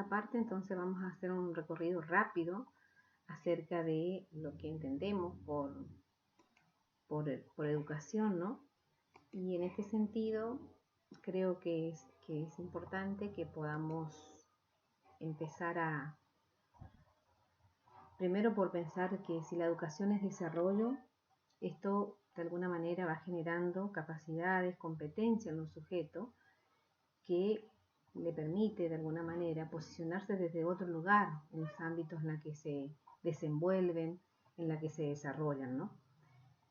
segunda parte, entonces vamos a hacer un recorrido rápido acerca de lo que entendemos por educación, ¿no? Y en este sentido, creo que es importante que podamos empezar primero por pensar que si la educación es desarrollo, esto de alguna manera va generando capacidades, competencias en un sujeto que le permite de alguna manera posicionarse desde otro lugar en los ámbitos en los que se desenvuelven, en los que se desarrollan, ¿no?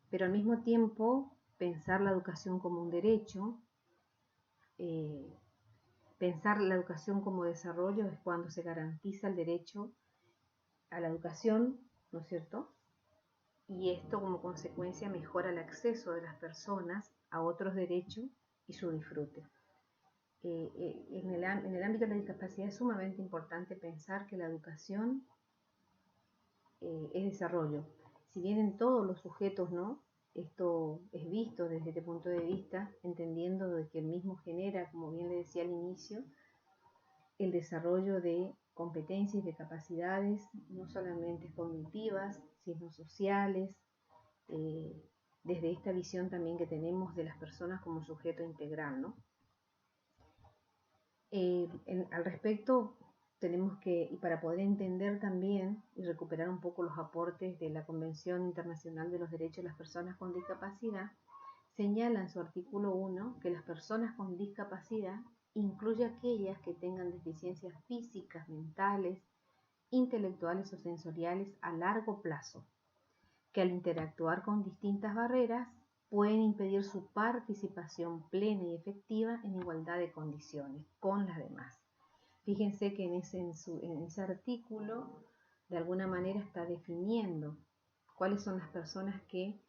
Pero al mismo tiempo pensar la educación como un derecho, pensar la educación como desarrollo es cuando se garantiza el derecho a la educación, ¿no es cierto? Y esto como consecuencia mejora el acceso de las personas a otros derechos y su disfrute. En el ámbito de la discapacidad es sumamente importante pensar que la educación es desarrollo. Si bien en todos los sujetos, ¿no? Esto es visto desde este punto de vista, entendiendo de que el mismo genera, como bien le decía al inicio, el desarrollo de competencias y de capacidades, no solamente cognitivas, sino sociales, desde esta visión también que tenemos de las personas como sujeto integral, ¿no? Al respecto, tenemos que, y para poder entender también y recuperar un poco los aportes de la Convención Internacional de los Derechos de las Personas con Discapacidad, señala en su artículo 1 que las personas con discapacidad incluye aquellas que tengan deficiencias físicas, mentales, intelectuales o sensoriales a largo plazo, que al interactuar con distintas barreras pueden impedir su participación plena y efectiva en igualdad de condiciones con las demás. Fíjense que en ese artículo de alguna manera está definiendo cuáles son las personas que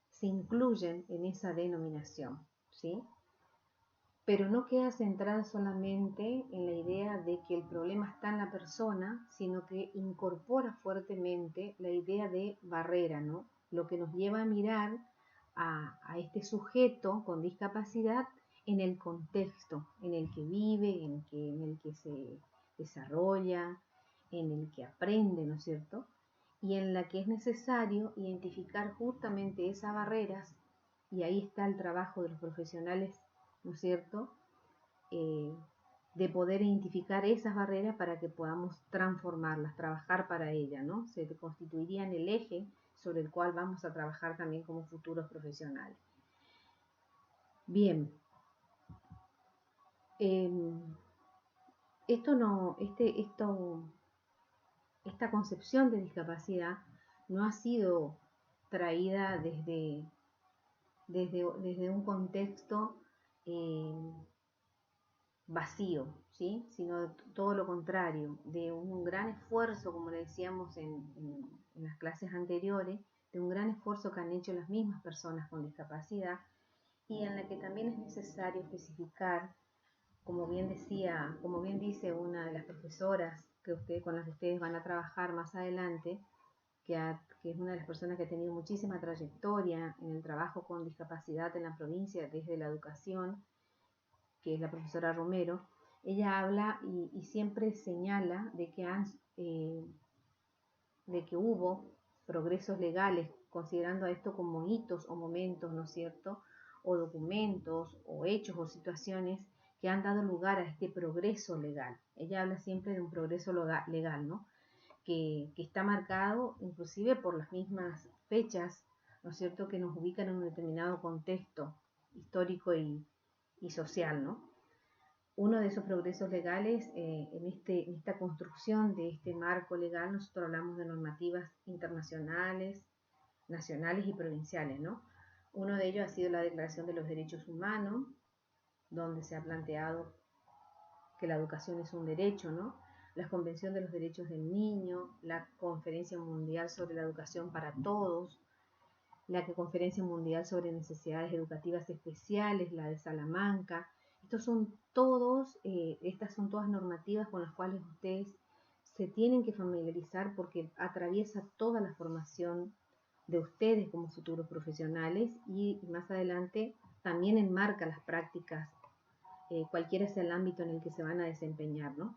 se incluyen en esa denominación, ¿sí? Pero no queda centrada solamente en la idea de que el problema está en la persona, sino que incorpora fuertemente la idea de barrera, ¿no? Lo que nos lleva a mirar a este sujeto con discapacidad en el contexto en el que vive, en el que se desarrolla, en el que aprende, ¿no es cierto? Y en la que es necesario identificar justamente esas barreras, y ahí está el trabajo de los profesionales, ¿no es cierto? De poder identificar esas barreras para que podamos transformarlas, trabajar para ellas, ¿no? Se constituirían el eje sobre el cual vamos a trabajar también como futuros profesionales. Bien, esta concepción de discapacidad no ha sido traída desde un contexto vacío, ¿sí? Sino todo lo contrario, de un gran esfuerzo, como le decíamos en las clases anteriores, de un gran esfuerzo que han hecho las mismas personas con discapacidad y en la que también es necesario especificar, como bien dice una de las profesoras con las que ustedes van a trabajar más adelante, que es una de las personas que ha tenido muchísima trayectoria en el trabajo con discapacidad en la provincia desde la educación, que es la profesora Romero. Ella habla y siempre señala de que hubo progresos legales, considerando a esto como hitos o momentos, ¿no es cierto?, o documentos o hechos o situaciones que han dado lugar a este progreso legal. Ella habla siempre de un progreso legal, ¿no?, que está marcado inclusive por las mismas fechas, ¿no es cierto?, que nos ubican en un determinado contexto histórico y social, ¿no? Uno de esos progresos legales, en esta construcción de este marco legal, nosotros hablamos de normativas internacionales, nacionales y provinciales, ¿no? Uno de ellos ha sido la Declaración de los Derechos Humanos, donde se ha planteado que la educación es un derecho, ¿no? La Convención de los Derechos del Niño, la Conferencia Mundial sobre la Educación para Todos, la Conferencia Mundial sobre Necesidades Educativas Especiales, la de Salamanca. Estas son todas normativas con las cuales ustedes se tienen que familiarizar porque atraviesa toda la formación de ustedes como futuros profesionales y más adelante también enmarca las prácticas, cualquiera sea el ámbito en el que se van a desempeñar, ¿no?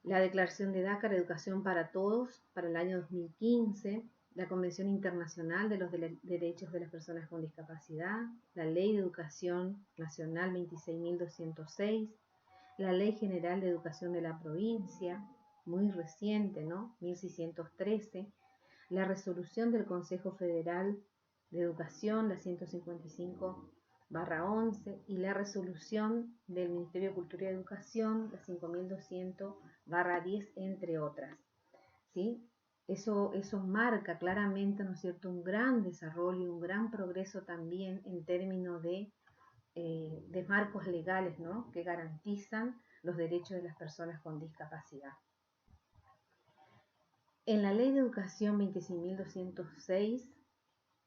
la Declaración de Dakar, Educación para Todos, para el año 2015, la Convención Internacional de los Derechos de las Personas con Discapacidad, la Ley de Educación Nacional 26.206, la Ley General de Educación de la Provincia, muy reciente, ¿no? 1613, la Resolución del Consejo Federal de Educación, la 155/11, y la Resolución del Ministerio de Cultura y Educación, la 5200/10, entre otras, ¿sí? Eso marca claramente, ¿no es cierto?, un gran desarrollo y un gran progreso también en términos de marcos legales, ¿no?, que garantizan los derechos de las personas con discapacidad. En la Ley de Educación 26.206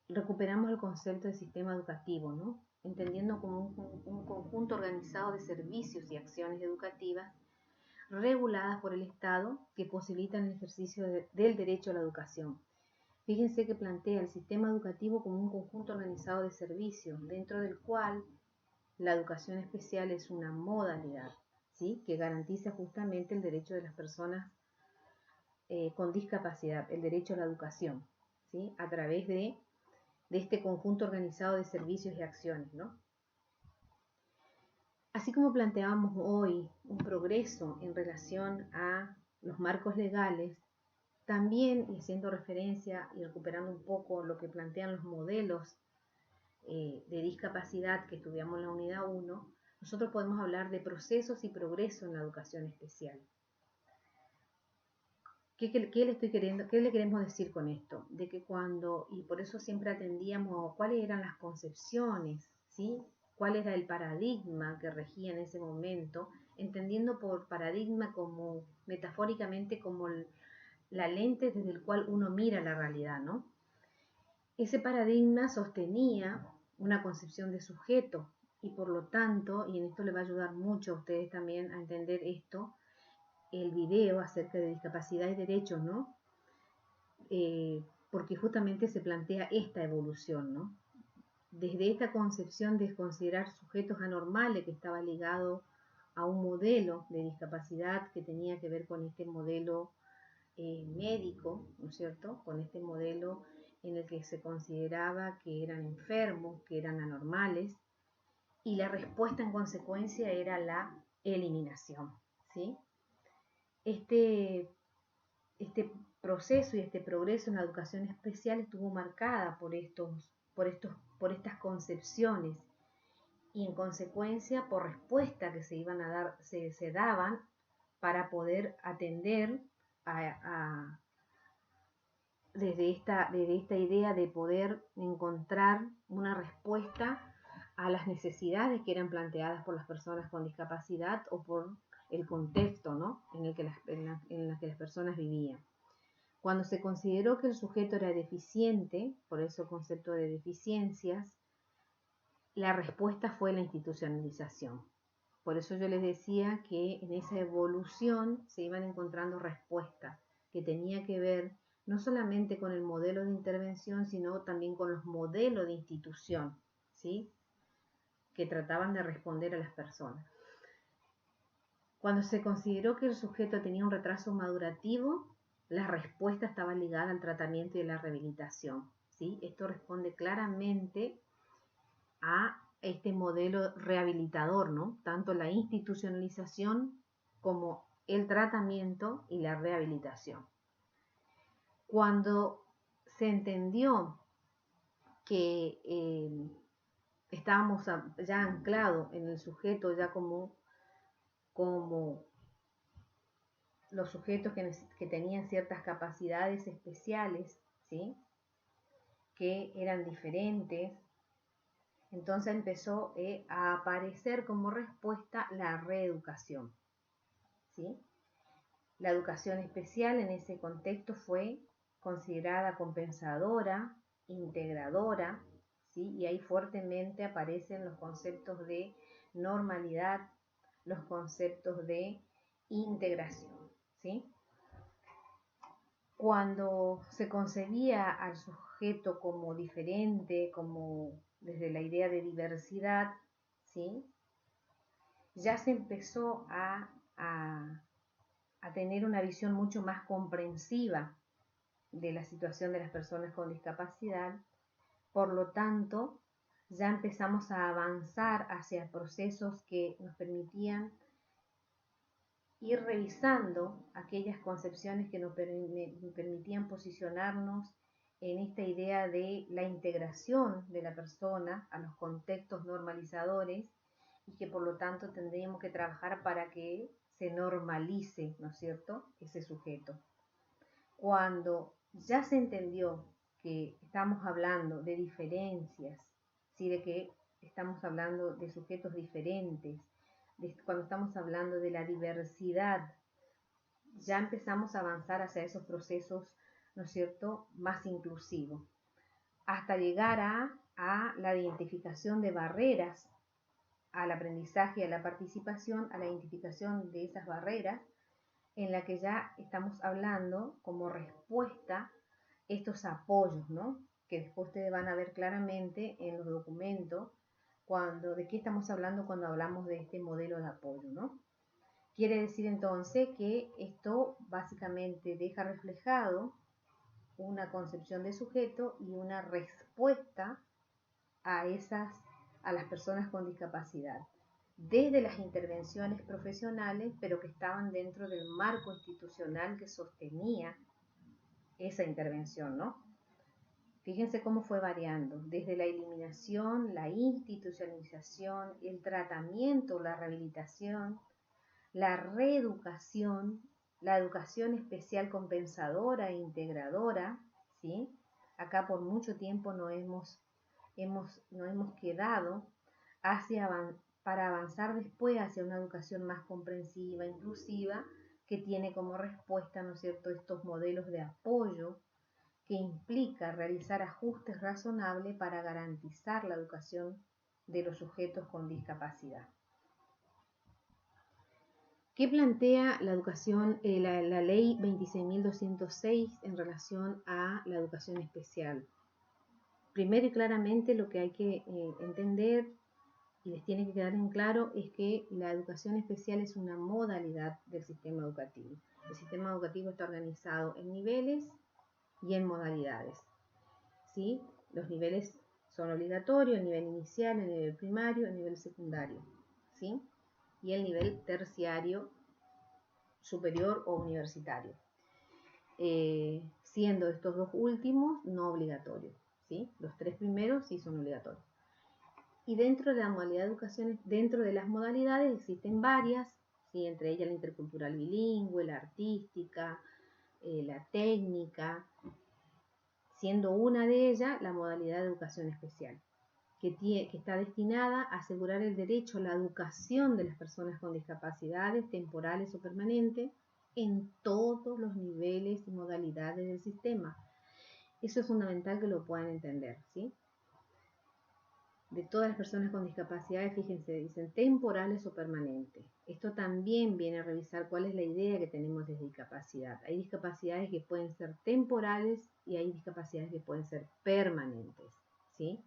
recuperamos el concepto de sistema educativo, ¿no?, entendiendo como un conjunto organizado de servicios y acciones educativas reguladas por el Estado que posibilitan el ejercicio del derecho a la educación. Fíjense que plantea el sistema educativo como un conjunto organizado de servicios, dentro del cual la educación especial es una modalidad, ¿sí?, que garantiza justamente el derecho de las personas con discapacidad, el derecho a la educación, ¿sí?, a través de este conjunto organizado de servicios y acciones, ¿no? Así como planteábamos hoy un progreso en relación a los marcos legales, también, y haciendo referencia y recuperando un poco lo que plantean los modelos de discapacidad que estudiamos en la unidad 1, nosotros podemos hablar de procesos y progreso en la educación especial. ¿Qué le queremos decir con esto? De que y por eso siempre atendíamos cuáles eran las concepciones, ¿sí?, cuál era el paradigma que regía en ese momento, entendiendo por paradigma como metafóricamente como la lente desde el cual uno mira la realidad, ¿no? Ese paradigma sostenía una concepción de sujeto y por lo tanto, y en esto le va a ayudar mucho a ustedes también a entender esto, el video acerca de discapacidad y derechos, ¿no? Porque justamente se plantea esta evolución, ¿no? Desde esta concepción de considerar sujetos anormales que estaba ligado a un modelo de discapacidad que tenía que ver con este modelo médico, ¿no es cierto?, con este modelo en el que se consideraba que eran enfermos, que eran anormales, y la respuesta en consecuencia era la eliminación, ¿sí? Este proceso y este progreso en la educación especial estuvo marcada por estas concepciones y en consecuencia por respuestas que se iban a dar, se daban para poder atender desde esta idea de poder encontrar una respuesta a las necesidades que eran planteadas por las personas con discapacidad o por el contexto, ¿no?, en el que las personas vivían. Cuando se consideró que el sujeto era deficiente, por eso el concepto de deficiencias, la respuesta fue la institucionalización. Por eso yo les decía que en esa evolución se iban encontrando respuestas que tenía que ver no solamente con el modelo de intervención, sino también con los modelos de institución, ¿sí?, que trataban de responder a las personas. Cuando se consideró que el sujeto tenía un retraso madurativo, la respuesta estaba ligada al tratamiento y a la rehabilitación, ¿sí? Esto responde claramente a este modelo rehabilitador, ¿no?, tanto la institucionalización como el tratamiento y la rehabilitación. Cuando se entendió que estábamos ya anclados en el sujeto, ya como los sujetos que tenían ciertas capacidades especiales, ¿sí?, que eran diferentes, entonces empezó a aparecer como respuesta la reeducación, ¿sí? La educación especial en ese contexto fue considerada compensadora, integradora, ¿sí?, y ahí fuertemente aparecen los conceptos de normalidad, los conceptos de integración, ¿sí? Cuando se concebía al sujeto como diferente, como desde la idea de diversidad, ¿sí?, ya se empezó a tener una visión mucho más comprensiva de la situación de las personas con discapacidad. Por lo tanto, ya empezamos a avanzar hacia procesos que nos permitían ir revisando aquellas concepciones que nos permitían posicionarnos en esta idea de la integración de la persona a los contextos normalizadores y que por lo tanto tendríamos que trabajar para que se normalice, ¿no es cierto?, ese sujeto. Cuando ya se entendió que estamos hablando de diferencias, ¿sí?, de que estamos hablando de sujetos diferentes, cuando estamos hablando de la diversidad, ya empezamos a avanzar hacia esos procesos, ¿no es cierto?, más inclusivos, hasta llegar a la identificación de barreras al aprendizaje y a la participación, a la identificación de esas barreras, en la que ya estamos hablando como respuesta estos apoyos, ¿no?, que después ustedes van a ver claramente en los documentos de qué estamos hablando cuando hablamos de este modelo de apoyo, ¿no? Quiere decir entonces que esto básicamente deja reflejado una concepción de sujeto y una respuesta a las personas con discapacidad, desde las intervenciones profesionales, pero que estaban dentro del marco institucional que sostenía esa intervención, ¿no? Fíjense cómo fue variando, desde la eliminación, la institucionalización, el tratamiento, la rehabilitación, la reeducación, la educación especial compensadora e integradora, ¿sí? Acá por mucho tiempo no hemos quedado para avanzar después hacia una educación más comprensiva, inclusiva, que tiene como respuesta, ¿no es cierto?, estos modelos de apoyo que implica realizar ajustes razonables para garantizar la educación de los sujetos con discapacidad. ¿Qué plantea la educación, la ley 26.206 en relación a la educación especial? Primero y claramente lo que hay que entender y les tiene que quedar en claro es que la educación especial es una modalidad del sistema educativo. El sistema educativo está organizado en niveles y en modalidades, ¿sí? Los niveles son obligatorios: el nivel inicial, el nivel primario, el nivel secundario, ¿sí?, y el nivel terciario, superior o universitario, siendo estos dos últimos no obligatorios, ¿sí? Los tres primeros sí son obligatorios. Y dentro de la modalidad de educación, dentro de las modalidades existen varias, ¿sí?, entre ellas la intercultural bilingüe, la artística, la técnica, siendo una de ellas la modalidad de educación especial, que está destinada a asegurar el derecho a la educación de las personas con discapacidades temporales o permanentes en todos los niveles y modalidades del sistema. Eso es fundamental que lo puedan entender, ¿sí? De todas las personas con discapacidades, fíjense, dicen temporales o permanentes. Esto también viene a revisar cuál es la idea que tenemos de discapacidad. Hay discapacidades que pueden ser temporales y hay discapacidades que pueden ser permanentes, ¿sí?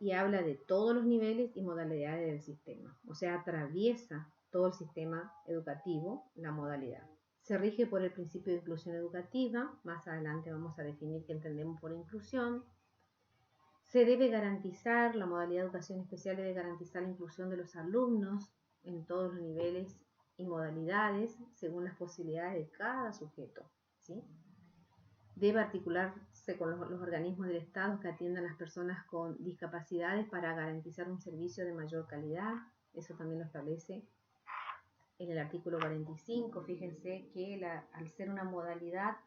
Y habla de todos los niveles y modalidades del sistema. O sea, atraviesa todo el sistema educativo la modalidad. Se rige por el principio de inclusión educativa. Más adelante vamos a definir qué entendemos por inclusión. Se debe garantizar, la modalidad de educación especial debe garantizar la inclusión de los alumnos en todos los niveles y modalidades según las posibilidades de cada sujeto, ¿sí? Debe articularse con los organismos del Estado que atiendan a las personas con discapacidades para garantizar un servicio de mayor calidad. Eso también lo establece en el artículo 45. Fíjense que al ser una modalidad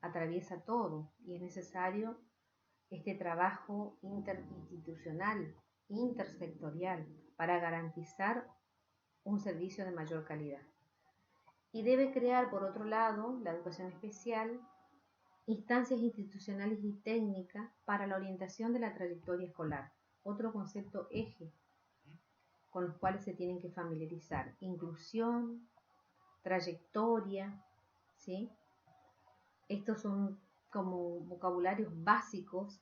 atraviesa todo y es necesario este trabajo interinstitucional, intersectorial, para garantizar un servicio de mayor calidad. Y debe crear, por otro lado, la educación especial, instancias institucionales y técnicas para la orientación de la trayectoria escolar. Otro concepto eje con los cuales se tienen que familiarizar: inclusión, trayectoria, ¿sí? Estos son como vocabularios básicos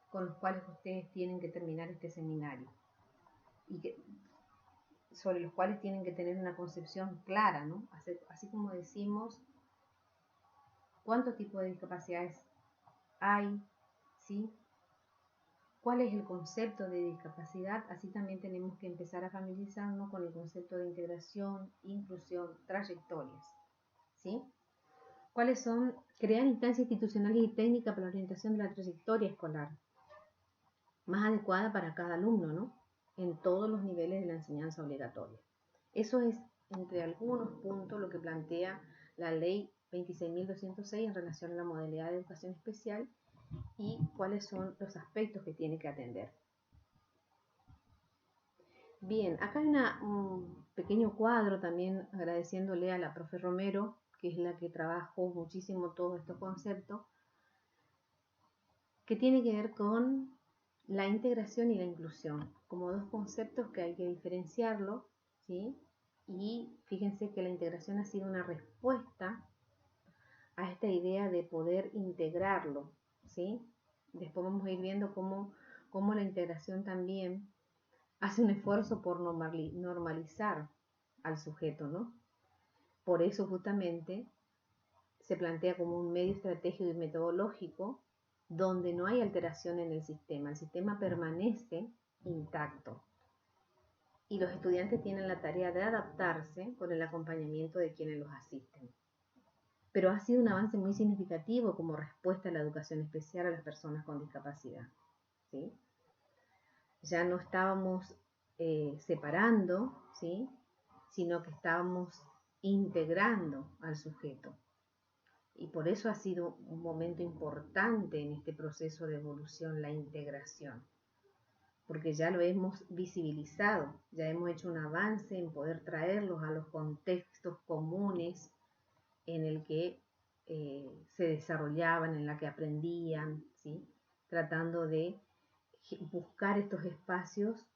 con los cuales ustedes tienen que terminar este seminario. Y que sobre los cuales tienen que tener una concepción clara, ¿no? Así como decimos, ¿cuántos tipos de discapacidades hay? ¿Sí? ¿Cuál es el concepto de discapacidad? Así también tenemos que empezar a familiarizarnos con el concepto de integración, inclusión, trayectorias, ¿sí? ¿Cuáles son? Crear instancias institucionales y técnicas para la orientación de la trayectoria escolar, más adecuada para cada alumno, ¿no? En todos los niveles de la enseñanza obligatoria. Eso es, entre algunos puntos, lo que plantea la ley 26.206 en relación a la modalidad de educación especial y cuáles son los aspectos que tiene que atender. Bien, acá hay un pequeño cuadro también agradeciéndole a la profe Romero, que es la que trabajó muchísimo todos estos conceptos, que tiene que ver con la integración y la inclusión, como dos conceptos que hay que diferenciarlo, ¿sí? Y fíjense que la integración ha sido una respuesta a esta idea de poder integrarlo, ¿sí? Después vamos a ir viendo cómo la integración también hace un esfuerzo por normalizar al sujeto, ¿no? Por eso justamente se plantea como un medio estratégico y metodológico donde no hay alteración en el sistema permanece intacto y los estudiantes tienen la tarea de adaptarse con el acompañamiento de quienes los asisten. Pero ha sido un avance muy significativo como respuesta a la educación especial a las personas con discapacidad, ¿sí? Ya no estábamos separando, ¿sí? Sino que estábamos integrando al sujeto. Y por eso ha sido un momento importante en este proceso de evolución, la integración. Porque ya lo hemos visibilizado, ya hemos hecho un avance en poder traerlos a los contextos comunes en el que se desarrollaban, en la que aprendían, ¿sí? Tratando de buscar estos espacios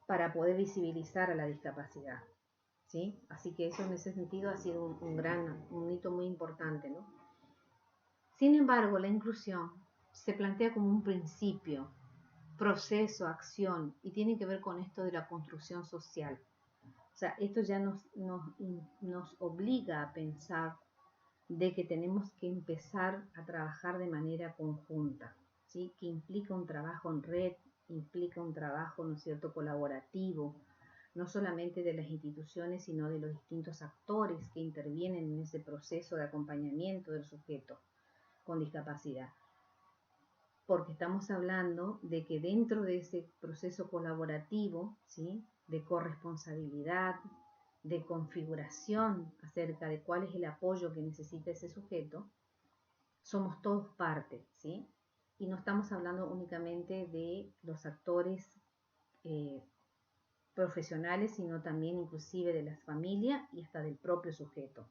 para poder visibilizar a la discapacidad, ¿sí? Así que eso en ese sentido ha sido un hito muy importante, ¿no? Sin embargo, la inclusión se plantea como un principio, proceso, acción, y tiene que ver con esto de la construcción social. O sea, esto ya nos obliga a pensar de que tenemos que empezar a trabajar de manera conjunta, ¿sí? Que implica un trabajo en red, implica un trabajo, ¿no es cierto?, colaborativo, no solamente de las instituciones, sino de los distintos actores que intervienen en ese proceso de acompañamiento del sujeto con discapacidad. Porque estamos hablando de que dentro de ese proceso colaborativo, ¿sí?, de corresponsabilidad, de configuración acerca de cuál es el apoyo que necesita ese sujeto, somos todos parte, ¿sí? Y no estamos hablando únicamente de los actores profesionales, sino también inclusive de las familias y hasta del propio sujeto.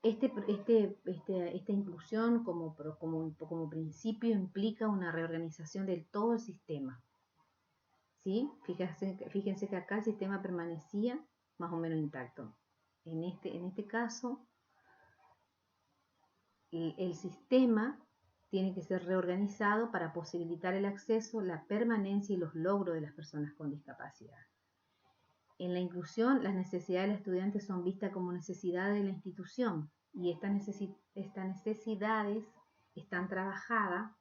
Esta inclusión como principio implica una reorganización de todo el sistema, ¿sí? Fíjense que acá el sistema permanecía más o menos intacto. En este caso, el sistema tiene que ser reorganizado para posibilitar el acceso, la permanencia y los logros de las personas con discapacidad. En la inclusión, las necesidades de los estudiantes son vistas como necesidades de la institución y estas necesidades están trabajadas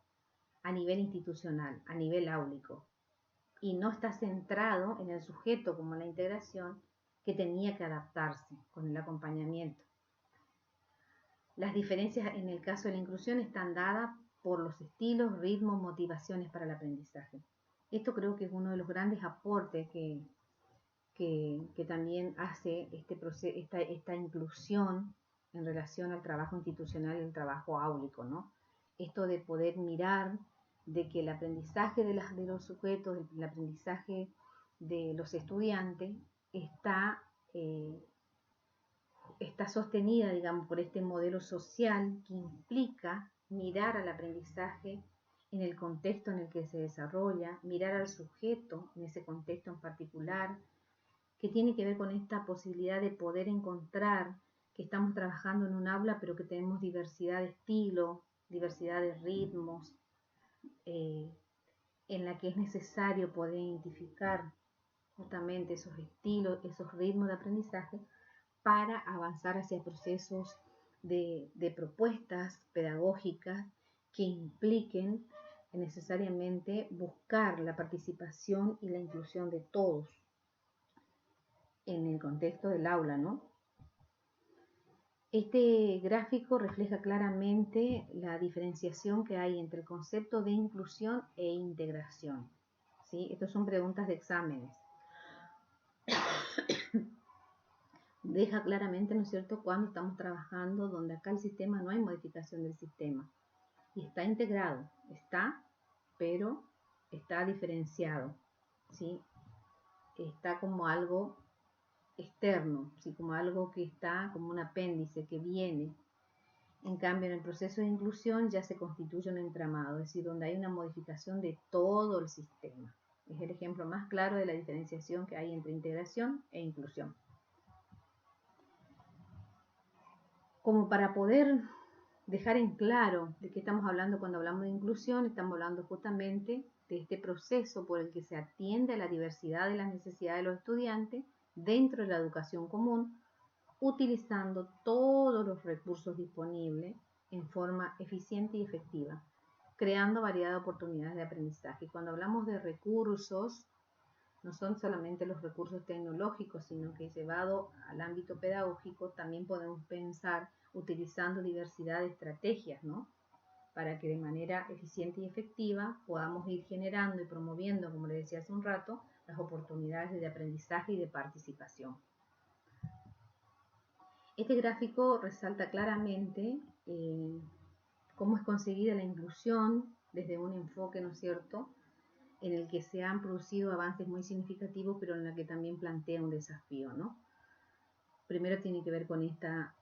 a nivel institucional, a nivel áulico, y no está centrado en el sujeto como la integración que tenía que adaptarse con el acompañamiento. Las diferencias en el caso de la inclusión están dadas por los estilos, ritmos, motivaciones para el aprendizaje. Esto creo que es uno de los grandes aportes que también hace esta inclusión en relación al trabajo institucional y el trabajo áulico, ¿no? Esto de poder mirar de que el aprendizaje de los sujetos, el aprendizaje de los estudiantes está sostenida, digamos, por este modelo social que implica mirar al aprendizaje en el contexto en el que se desarrolla, mirar al sujeto en ese contexto en particular, que tiene que ver con esta posibilidad de poder encontrar que estamos trabajando en un aula, pero que tenemos diversidad de estilos, diversidad de ritmos, en la que es necesario poder identificar justamente esos estilos, esos ritmos de aprendizaje para avanzar hacia procesos de propuestas pedagógicas que impliquen necesariamente buscar la participación y la inclusión de todos en el contexto del aula, ¿no? Este gráfico refleja claramente la diferenciación que hay entre el concepto de inclusión e integración, ¿sí? Estas son preguntas de exámenes. Deja claramente, ¿no es cierto?, cuando estamos trabajando donde acá el sistema no hay modificación del sistema y está integrado, pero está diferenciado, ¿sí? Está como algo externo, ¿sí? Como algo que está como un apéndice que viene. En cambio, en el proceso de inclusión ya se constituye un entramado, es decir, donde hay una modificación de todo el sistema. Es el ejemplo más claro de la diferenciación que hay entre integración e inclusión. Como para poder dejar en claro de qué estamos hablando cuando hablamos de inclusión, estamos hablando justamente de este proceso por el que se atiende a la diversidad de las necesidades de los estudiantes dentro de la educación común, utilizando todos los recursos disponibles en forma eficiente y efectiva, creando variedad de oportunidades de aprendizaje. Cuando hablamos de recursos, no son solamente los recursos tecnológicos, sino que llevado al ámbito pedagógico también podemos pensar utilizando diversidad de estrategias, ¿no? Para que de manera eficiente y efectiva podamos ir generando y promoviendo, como le decía hace un rato, las oportunidades de aprendizaje y de participación. Este gráfico resalta claramente cómo es conseguida la inclusión desde un enfoque, ¿no es cierto?, en el que se han producido avances muy significativos, pero en la que también plantea un desafío, ¿no? Primero tiene que ver con esta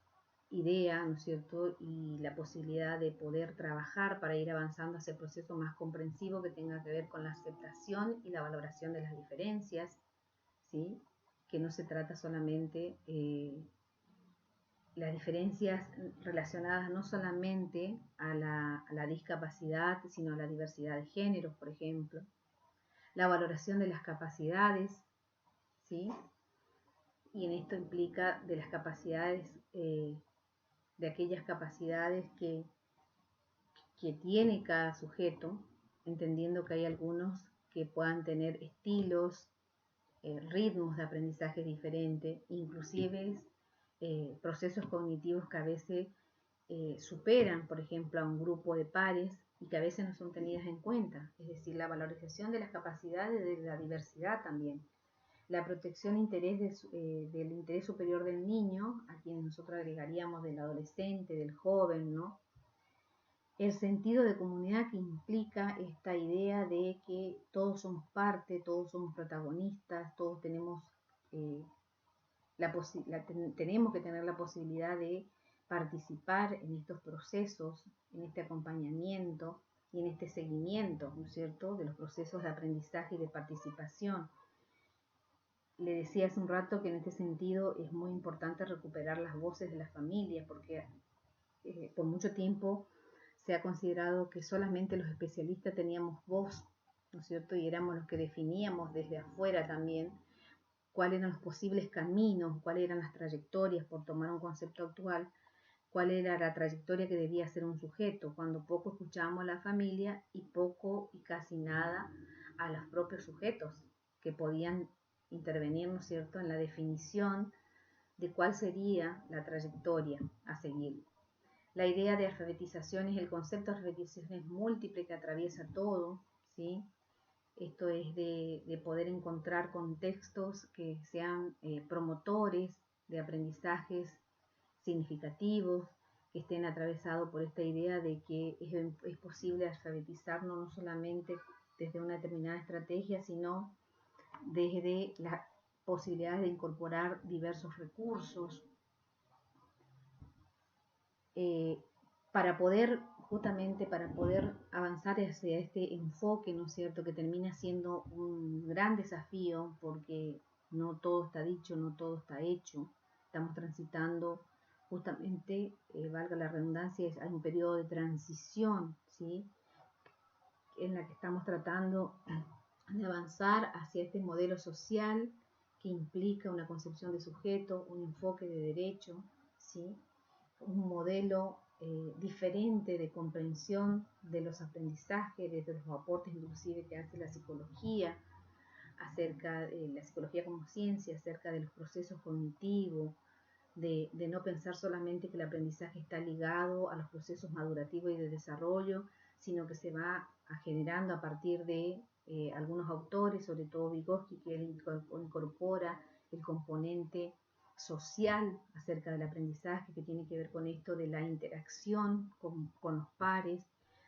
idea, ¿no es cierto?, y la posibilidad de poder trabajar para ir avanzando hacia el proceso más comprensivo que tenga que ver con la aceptación y la valoración de las diferencias, ¿sí? Que no se trata solamente las diferencias relacionadas no solamente a la discapacidad, sino a la diversidad de géneros, por ejemplo, la valoración de las capacidades, ¿sí? Y en esto implica de las capacidades, de aquellas capacidades que tiene cada sujeto, entendiendo que hay algunos que puedan tener estilos, ritmos de aprendizaje diferentes, inclusive procesos cognitivos que a veces superan, por ejemplo, a un grupo de pares y que a veces no son tenidas en cuenta. Es decir, la valorización de las capacidades de la diversidad también. La protección del interés superior del niño, a quien nosotros agregaríamos del adolescente, del joven, ¿no? El sentido de comunidad que implica esta idea de que todos somos parte, todos somos protagonistas, todos tenemos, tenemos que tener la posibilidad de participar en estos procesos, en este acompañamiento y en este seguimiento, ¿no es cierto?, de los procesos de aprendizaje y de participación. Le decía hace un rato que en este sentido es muy importante recuperar las voces de las familias, porque por mucho tiempo se ha considerado que solamente los especialistas teníamos voz, ¿no es cierto? Y éramos los que definíamos desde afuera también cuáles eran los posibles caminos, cuáles eran las trayectorias, por tomar un concepto actual, cuál era la trayectoria que debía ser un sujeto, cuando poco escuchábamos a la familia y poco y casi nada a los propios sujetos que podían intervenir, ¿no es cierto?, en la definición de cuál sería la trayectoria a seguir. La idea de alfabetización es el concepto de alfabetización es múltiple que atraviesa todo, ¿sí? Esto es de poder encontrar contextos que sean promotores de aprendizajes significativos, que estén atravesados por esta idea de que es posible alfabetizarnos no solamente desde una determinada estrategia, sino desde las posibilidades de incorporar diversos recursos, justamente para poder avanzar hacia este enfoque, ¿no es cierto?, que termina siendo un gran desafío porque no todo está dicho, no todo está hecho. Estamos transitando justamente, valga la redundancia, hay un periodo de transición, ¿sí?, en la que estamos tratando de avanzar hacia este modelo social que implica una concepción de sujeto, un enfoque de derecho, ¿sí? Un modelo diferente de comprensión de los aprendizajes, de los aportes inclusive que hace la psicología, acerca de la psicología como ciencia, acerca de los procesos cognitivos, de no pensar solamente que el aprendizaje está ligado a los procesos madurativos y de desarrollo, sino que se va generando a partir de algunos autores, sobre todo Vygotsky, que él incorpora el componente social acerca del aprendizaje, que tiene que ver con esto de la interacción con los pares,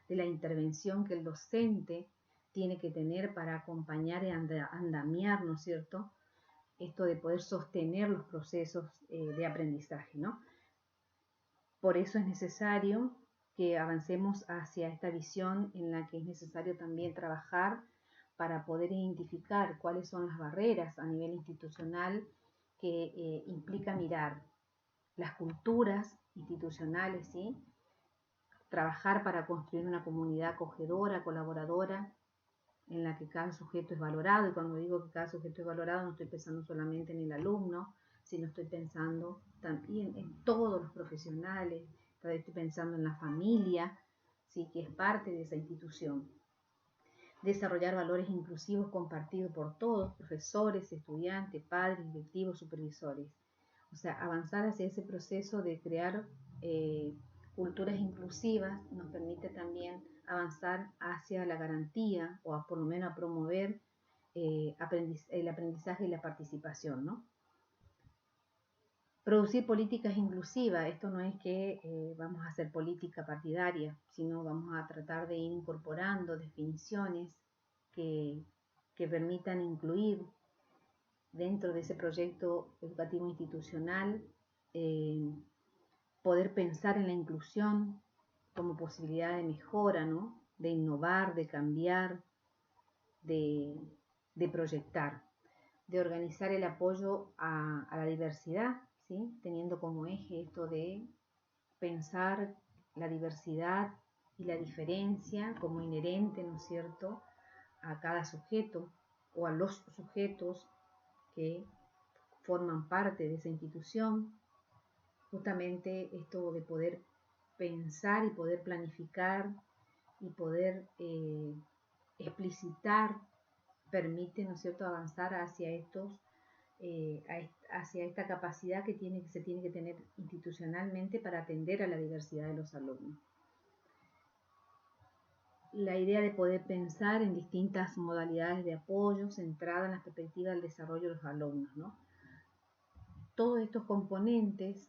de la intervención que el docente tiene que tener para acompañar y andamiar, ¿no es cierto?, esto de poder sostener los procesos de aprendizaje, ¿no? Por eso es necesario que avancemos hacia esta visión en la que es necesario también trabajar para poder identificar cuáles son las barreras a nivel institucional que implica mirar las culturas institucionales, ¿sí? Trabajar para construir una comunidad acogedora, colaboradora, en la que cada sujeto es valorado, y cuando digo que cada sujeto es valorado no estoy pensando solamente en el alumno, sino estoy pensando también en todos los profesionales, estoy pensando en la familia, ¿sí?, que es parte de esa institución. Desarrollar valores inclusivos compartidos por todos, profesores, estudiantes, padres, directivos, supervisores. O sea, avanzar hacia ese proceso de crear culturas inclusivas nos permite también avanzar hacia la garantía o por lo menos a promover el aprendizaje y la participación, ¿no? Producir políticas inclusivas, esto no es que vamos a hacer política partidaria, sino vamos a tratar de ir incorporando definiciones que permitan incluir dentro de ese proyecto educativo institucional, poder pensar en la inclusión como posibilidad de mejora, ¿no?, de innovar, de cambiar, de proyectar, de organizar el apoyo a la diversidad, ¿sí?, teniendo como eje esto de pensar la diversidad y la diferencia como inherente, ¿no es cierto?, a cada sujeto o a los sujetos que forman parte de esa institución. Justamente esto de poder pensar y poder planificar y poder explicitar permite, ¿no es cierto?, avanzar hacia hacia esta capacidad que se tiene que tener institucionalmente para atender a la diversidad de los alumnos. La idea de poder pensar en distintas modalidades de apoyo centrada en la perspectiva del desarrollo de los alumnos, ¿no? Todos estos componentes,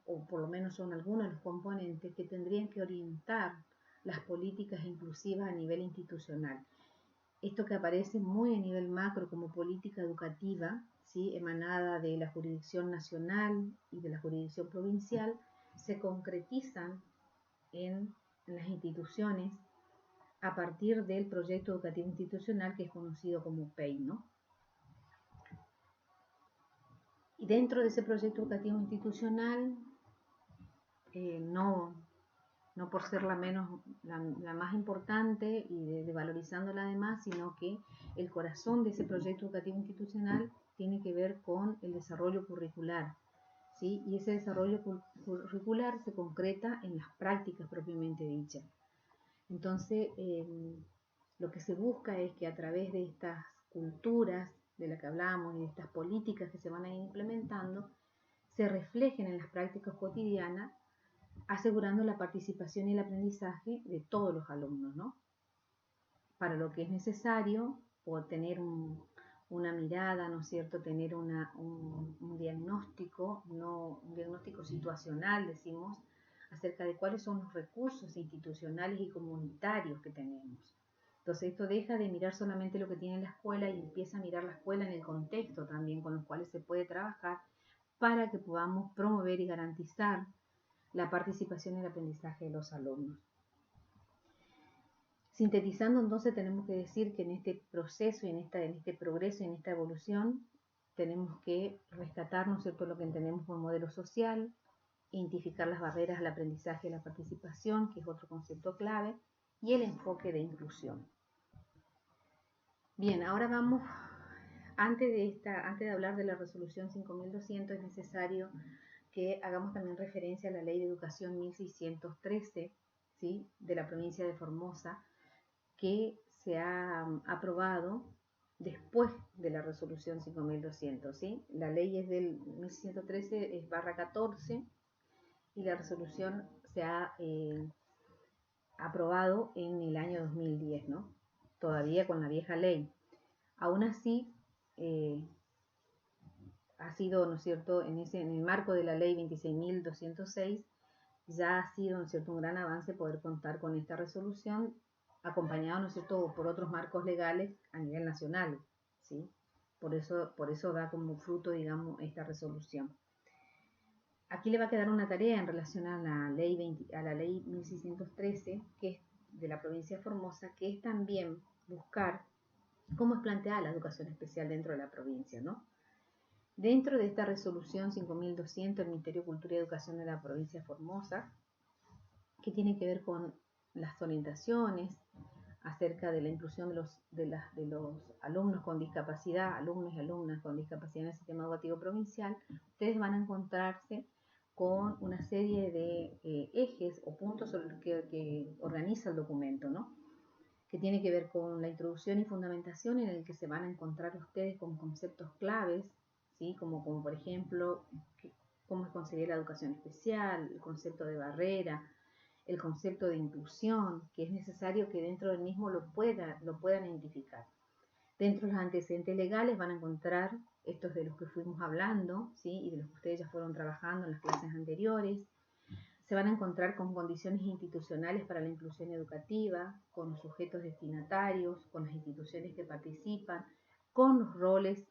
o por lo menos son algunos de los componentes que tendrían que orientar las políticas inclusivas a nivel institucional. Esto que aparece muy a nivel macro como política educativa, ¿sí?, emanada de la jurisdicción nacional y de la jurisdicción provincial, se concretizan en las instituciones a partir del proyecto educativo institucional que es conocido como PEI, ¿no? Y dentro de ese proyecto educativo institucional, no por ser la más importante y de valorizándola además, sino que el corazón de ese proyecto educativo institucional tiene que ver con el desarrollo curricular, ¿sí? Y ese desarrollo curricular se concreta en las prácticas propiamente dichas. Entonces, lo que se busca es que a través de estas culturas de las que hablamos y de estas políticas que se van a ir implementando, se reflejen en las prácticas cotidianas, asegurando la participación y el aprendizaje de todos los alumnos, ¿no? Para lo que es necesario, por tener una mirada, ¿no es cierto?, tener un diagnóstico, un diagnóstico situacional, decimos, acerca de cuáles son los recursos institucionales y comunitarios que tenemos. Entonces esto deja de mirar solamente lo que tiene la escuela y empieza a mirar la escuela en el contexto también con los cuales se puede trabajar para que podamos promover y garantizar la participación y el aprendizaje de los alumnos. Sintetizando, entonces, tenemos que decir que en este proceso y en este progreso y en esta evolución tenemos que rescatar, ¿no es cierto?, lo que entendemos como modelo social, identificar las barreras al aprendizaje y la participación, que es otro concepto clave, y el enfoque de inclusión. Bien, ahora vamos, antes de hablar de la resolución 5200, es necesario que hagamos también referencia a la Ley de Educación 1613, ¿sí?, de la provincia de Formosa, que se ha aprobado después de la resolución 5200, ¿sí? La ley es del 1613, es /14, y la resolución se ha aprobado en el año 2010, ¿no? Todavía con la vieja ley. Aún así, ha sido, ¿no es cierto?, en el marco de la ley 26.206, ya ha sido, ¿no es cierto?, un gran avance poder contar con esta resolución, acompañado, ¿no es cierto?, por otros marcos legales a nivel nacional, ¿sí? Por eso da como fruto, digamos, esta resolución. Aquí le va a quedar una tarea en relación a la ley 1613, que es de la provincia de Formosa, que es también buscar cómo es planteada la educación especial dentro de la provincia, ¿no? Dentro de esta resolución 5200, el Ministerio de Cultura y Educación de la provincia de Formosa, que tiene que ver con las orientaciones acerca de la inclusión de los alumnos con discapacidad, alumnos y alumnas con discapacidad en el sistema educativo provincial, ustedes van a encontrarse con una serie de ejes o puntos sobre los que organiza el documento, ¿no? Que tiene que ver con la introducción y fundamentación, en el que se van a encontrar ustedes con conceptos claves, ¿sí? Como por ejemplo, cómo es concebida la educación especial, el concepto de barrera, el concepto de inclusión, que es necesario que dentro del mismo lo puedan identificar. Dentro de los antecedentes legales van a encontrar estos de los que fuimos hablando, ¿sí?, y de los que ustedes ya fueron trabajando en las clases anteriores. Se van a encontrar con condiciones institucionales para la inclusión educativa, con los sujetos destinatarios, con las instituciones que participan, con los roles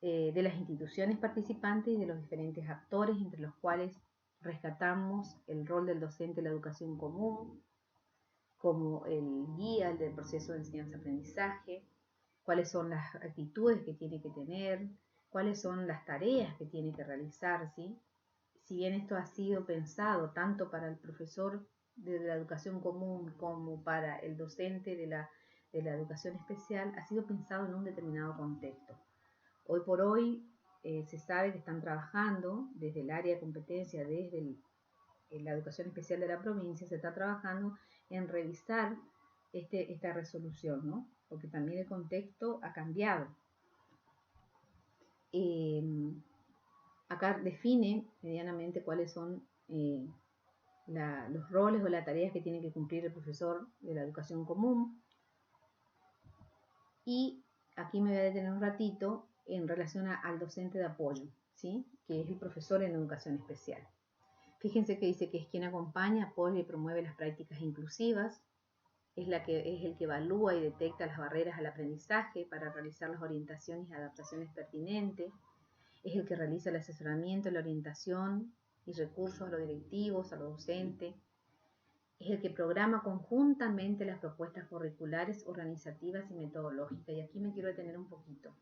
de las instituciones participantes y de los diferentes actores, entre los cuales rescatamos el rol del docente de la educación común, como el guía del proceso de enseñanza-aprendizaje, cuáles son las actitudes que tiene que tener, cuáles son las tareas que tiene que realizar, ¿sí? Si bien esto ha sido pensado tanto para el profesor de la educación común como para el docente de la educación especial, ha sido pensado en un determinado contexto. Hoy por hoy se sabe que están trabajando desde el área de competencia, desde la educación especial de la provincia, se está trabajando en revisar esta resolución, ¿no? Porque también el contexto ha cambiado. Acá define medianamente cuáles son los roles o las tareas que tiene que cumplir el profesor de la educación común. Y aquí me voy a detener un ratito en relación al docente de apoyo, ¿sí?, que es el profesor en educación especial. Fíjense que dice que es quien acompaña, apoya y promueve las prácticas inclusivas, es el que evalúa y detecta las barreras al aprendizaje para realizar las orientaciones y adaptaciones pertinentes, es el que realiza el asesoramiento, la orientación y recursos a los directivos, a los docentes, es el que programa conjuntamente las propuestas curriculares, organizativas y metodológicas. Y aquí me quiero detener un poquito.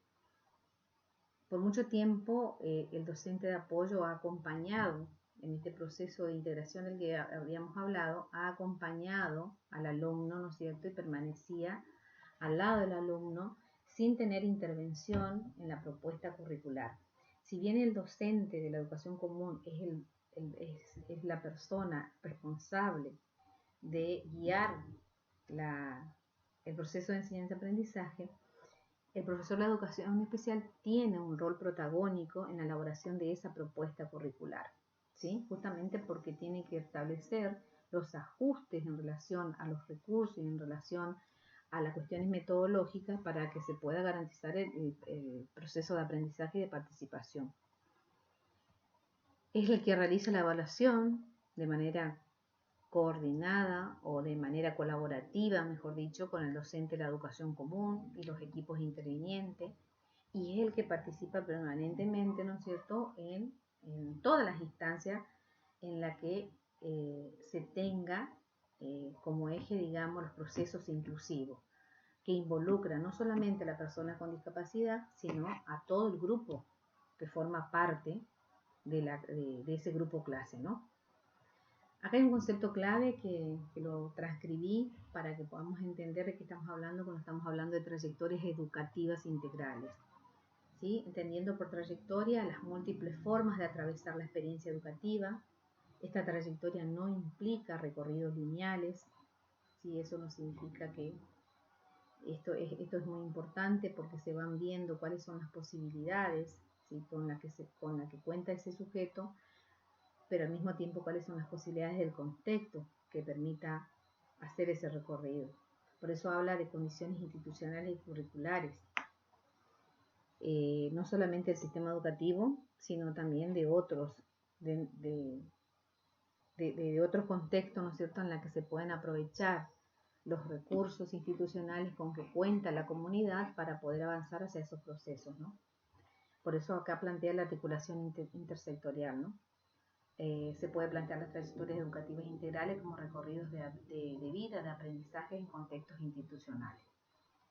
Por mucho tiempo el docente de apoyo ha acompañado en este proceso de integración del que habíamos hablado, ha acompañado al alumno, ¿no es cierto?, y permanecía al lado del alumno sin tener intervención en la propuesta curricular. Si bien el docente de la educación común es la persona responsable de guiar el proceso de enseñanza-aprendizaje, el profesor de la educación especial tiene un rol protagónico en la elaboración de esa propuesta curricular, ¿sí?, justamente porque tiene que establecer los ajustes en relación a los recursos y en relación a las cuestiones metodológicas para que se pueda garantizar el proceso de aprendizaje y de participación. Es el que realiza la evaluación de manera coordinada o de manera colaborativa, mejor dicho, con el docente de la educación común y los equipos intervinientes, y es el que participa permanentemente, ¿no es cierto?, en todas las instancias en las que se tenga como eje, digamos, los procesos inclusivos, que involucra no solamente a la persona con discapacidad, sino a todo el grupo que forma parte de ese grupo clase, ¿no? Acá hay un concepto clave que lo transcribí para que podamos entender de qué estamos hablando cuando estamos hablando de trayectorias educativas integrales. ¿Sí? Entendiendo por trayectoria las múltiples formas de atravesar la experiencia educativa. Esta trayectoria no implica recorridos lineales, ¿sí? Eso no significa que esto es muy importante porque se van viendo cuáles son las posibilidades, ¿sí? con la que cuenta ese sujeto, pero al mismo tiempo cuáles son las posibilidades del contexto que permita hacer ese recorrido. Por eso habla de condiciones institucionales y curriculares. No solamente del sistema educativo, sino también de otros, de otros contextos, ¿no es cierto?, en la que se pueden aprovechar los recursos institucionales con que cuenta la comunidad para poder avanzar hacia esos procesos, ¿no? Por eso acá plantea la articulación intersectorial, ¿no? Se puede plantear las trayectorias educativas integrales como recorridos de vida, de aprendizaje en contextos institucionales.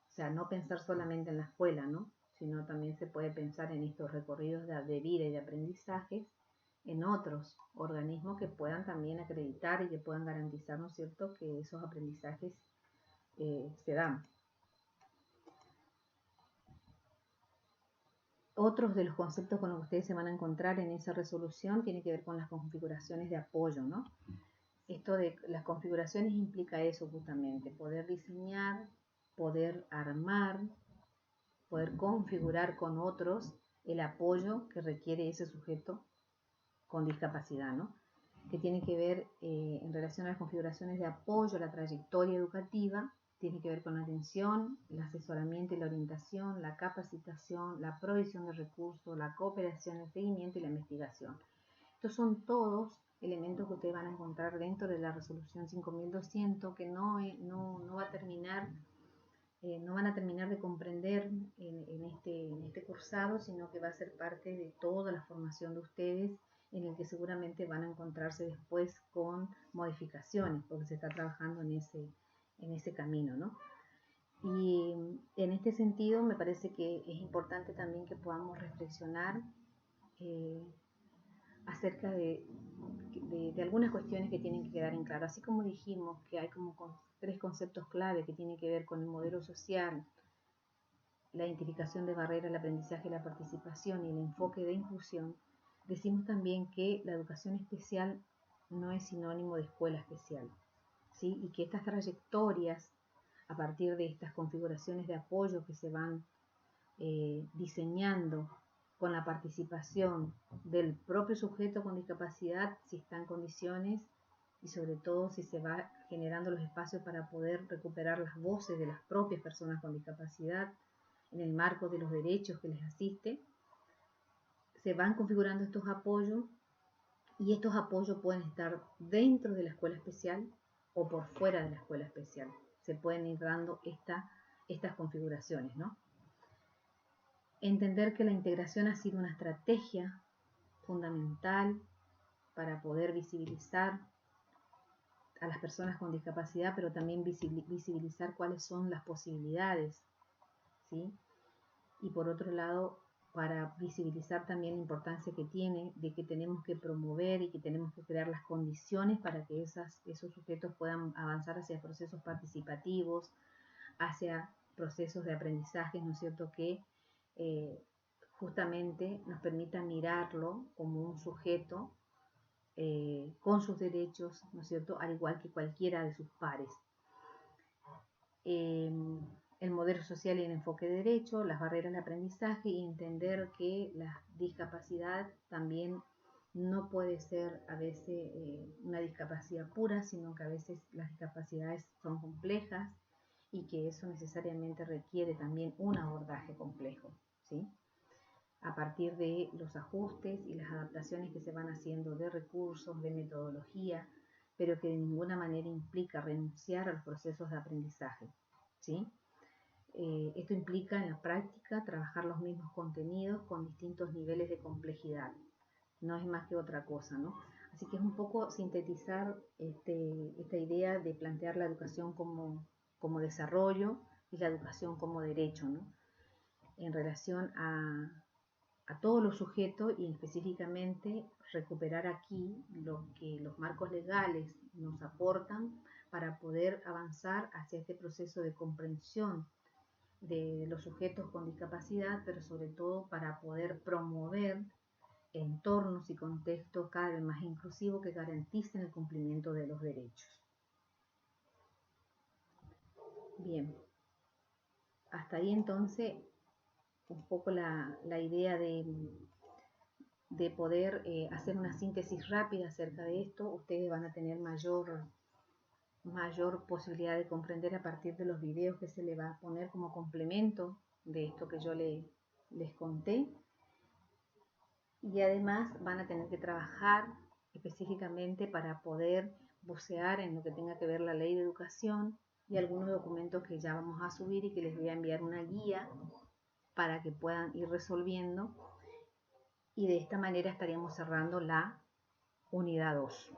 O sea, no pensar solamente en la escuela, ¿no? Sino también se puede pensar en estos recorridos de vida y de aprendizaje en otros organismos que puedan también acreditar y que puedan garantizar, ¿no es cierto?, que esos aprendizajes se dan. Otros de los conceptos con los que ustedes se van a encontrar en esa resolución tiene que ver con las configuraciones de apoyo, ¿no? Esto de las configuraciones implica eso justamente, poder diseñar, poder armar, poder configurar con otros el apoyo que requiere ese sujeto con discapacidad, ¿no? Que tiene que ver en relación a las configuraciones de apoyo a la trayectoria educativa, tiene que ver con la atención, el asesoramiento y la orientación, la capacitación, la provisión de recursos, la cooperación, el seguimiento y la investigación. Estos son todos elementos que ustedes van a encontrar dentro de la resolución 5200 que no va a terminar, no van a terminar de comprender en este cursado, sino que va a ser parte de toda la formación de ustedes, en el que seguramente van a encontrarse después con modificaciones, porque se está trabajando en ese camino, ¿no? Y en este sentido me parece que es importante también que podamos reflexionar acerca de algunas cuestiones que tienen que quedar en claro. Así como dijimos que hay como tres conceptos clave que tienen que ver con el modelo social, la identificación de barreras al aprendizaje y la participación y el enfoque de inclusión, decimos también que la educación especial no es sinónimo de escuela especial, ¿sí? Y que estas trayectorias, a partir de estas configuraciones de apoyo que se van diseñando con la participación del propio sujeto con discapacidad, si está en condiciones, y sobre todo si se va generando los espacios para poder recuperar las voces de las propias personas con discapacidad en el marco de los derechos que les asiste, se van configurando estos apoyos, y estos apoyos pueden estar dentro de la escuela especial o por fuera de la escuela especial. Se pueden ir dando estas configuraciones, ¿no? Entender que la integración ha sido una estrategia fundamental para poder visibilizar a las personas con discapacidad, pero también visibilizar cuáles son las posibilidades, ¿sí? Y por otro lado, para visibilizar también la importancia que tiene de que tenemos que promover y que tenemos que crear las condiciones para que esos sujetos puedan avanzar hacia procesos participativos, hacia procesos de aprendizaje, ¿no es cierto?, que justamente nos permita mirarlo como un sujeto con sus derechos, ¿no es cierto?, al igual que cualquiera de sus pares. El modelo social y el enfoque de derecho, las barreras de aprendizaje, y entender que la discapacidad también no puede ser a veces una discapacidad pura, sino que a veces las discapacidades son complejas y que eso necesariamente requiere también un abordaje complejo, ¿sí? A partir de los ajustes y las adaptaciones que se van haciendo de recursos, de metodología, pero que de ninguna manera implica renunciar a los procesos de aprendizaje, ¿sí? Esto implica en la práctica trabajar los mismos contenidos con distintos niveles de complejidad. No es más que otra cosa, ¿no? Así que es un poco sintetizar esta idea de plantear la educación como desarrollo y la educación como derecho, ¿no? En relación a a todos los sujetos y específicamente recuperar aquí lo que los marcos legales nos aportan para poder avanzar hacia este proceso de comprensión de los sujetos con discapacidad, pero sobre todo para poder promover entornos y contextos cada vez más inclusivos que garanticen el cumplimiento de los derechos. Bien, hasta ahí entonces un poco la idea de poder hacer una síntesis rápida acerca de esto. Ustedes van a tener mayor posibilidad de comprender a partir de los videos que se le va a poner como complemento de esto que yo les conté. Y además van a tener que trabajar específicamente para poder bucear en lo que tenga que ver la ley de educación y algunos documentos que ya vamos a subir y que les voy a enviar una guía para que puedan ir resolviendo, y de esta manera estaríamos cerrando la unidad 2.